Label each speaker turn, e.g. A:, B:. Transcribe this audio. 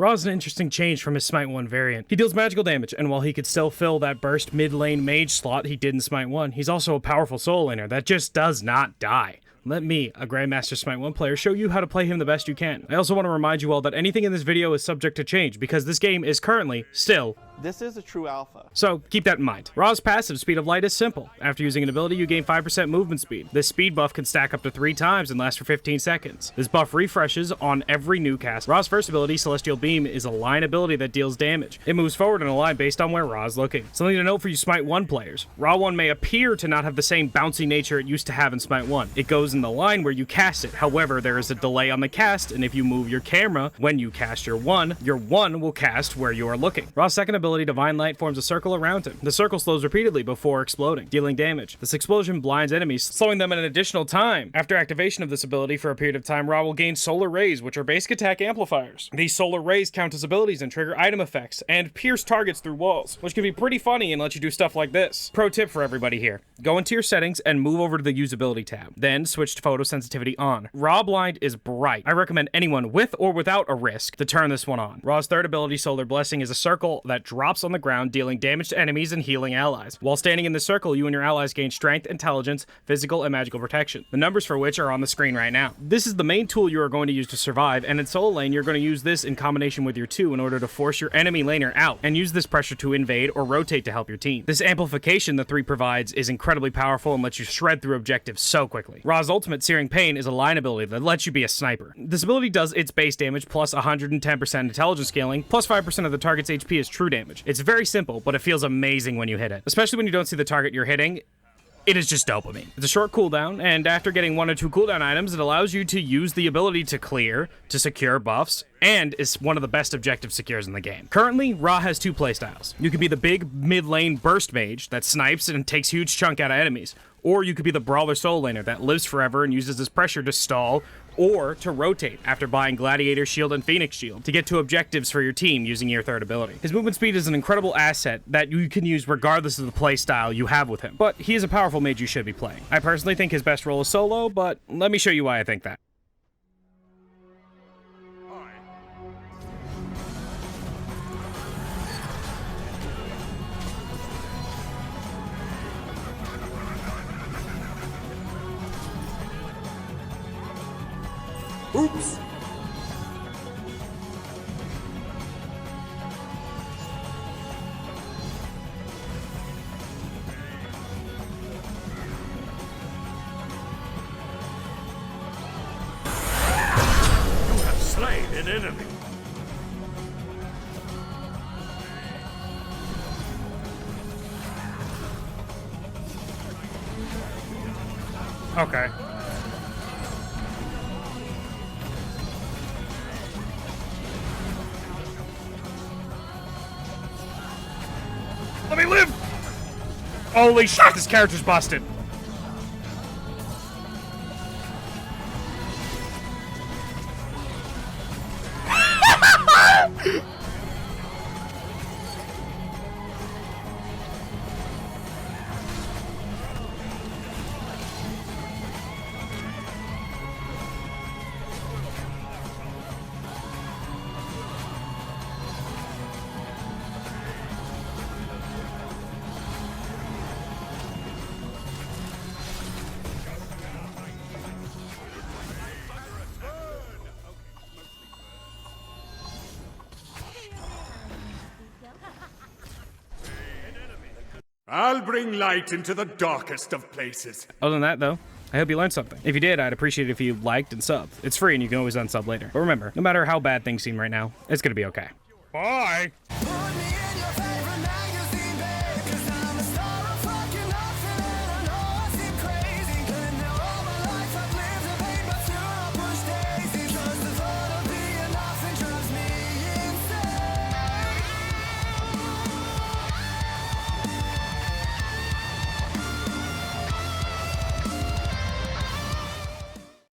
A: Ra is an interesting change from his Smite 1 variant. He deals magical damage, and while he could still fill that burst mid-lane mage slot he did in Smite 1, he's also a powerful soul laner that just does not die. Let me, a Grandmaster Smite 1 player, show you how to play him the best you can. I also want to remind you all that anything in this video is subject to change, because this game is currently, still,
B: this is a true alpha.
A: so keep that in mind. Ra's passive, Speed of Light, is simple. After using an ability, you gain 5% movement speed. This speed buff can stack up to 3 times and last for 15 seconds. This buff refreshes on every new cast. Ra's first ability, Celestial Beam, is a line ability that deals damage. It moves forward in a line based on where Ra's looking. Something to note for you Smite 1 players. Ra 1 may appear to not have the same bouncy nature it used to have in Smite 1. It goes in the line where you cast it. However, there is a delay on the cast, and if you move your camera when you cast your 1 will cast where you are looking. Ra's second ability, Divine Light, forms a circle around him. The circle slows repeatedly before exploding, dealing damage. This explosion blinds enemies, slowing them an additional time. After activation of this ability for a period of time, Ra will gain Solar Rays, which are basic attack amplifiers. These Solar Rays count as abilities and trigger item effects, and pierce targets through walls, which can be pretty funny and let you do stuff like this. Pro tip for everybody here. Go into your settings and move over to the usability tab. Then switch to photosensitivity on. Ra Blind is bright. I recommend anyone with or without a risk to turn this one on. Ra's third ability, Solar Blessing, is a circle that drops on the ground, dealing damage to enemies and healing allies. While standing in the circle, you and your allies gain strength, intelligence, physical, and magical protection, the numbers for which are on the screen right now. This is the main tool you are going to use to survive, and in solo lane, you're going to use this in combination with your 2 in order to force your enemy laner out, and use this pressure to invade or rotate to help your team. This amplification the 3 provides is incredibly powerful and lets you shred through objectives so quickly. Ra's ultimate, Searing Pain, is a line ability that lets you be a sniper. This ability does its base damage plus 110% intelligence scaling, plus 5% of the target's HP is true damage. It's very simple, but it feels amazing when you hit it. Especially when you don't see the target you're hitting, it is just dopamine. It's a short cooldown, and after getting 1 or 2 cooldown items, it allows you to use the ability to clear, to secure buffs, and is one of the best objective secures in the game. Currently, Ra has 2 playstyles. You can be the big mid-lane burst mage that snipes and takes huge chunk out of enemies, or you could be the brawler soul laner that lives forever and uses this pressure to stall or to rotate after buying Gladiator Shield and Phoenix Shield to get to objectives for your team using your third ability. His movement speed is an incredible asset that you can use regardless of the playstyle you have with him, but he is a powerful mage you should be playing. I personally think his best role is solo, but let me show you why I think that.
C: Oops! You have slain an enemy.
A: Okay. Let me live! Holy shit, this character's busted.
C: I'll bring light into the darkest of places.
A: Other than that, though, I hope you learned something. If you did, I'd appreciate it if you liked and subbed. It's free and you can always unsub later. But remember, no matter how bad things seem right now, it's gonna be okay. Bye!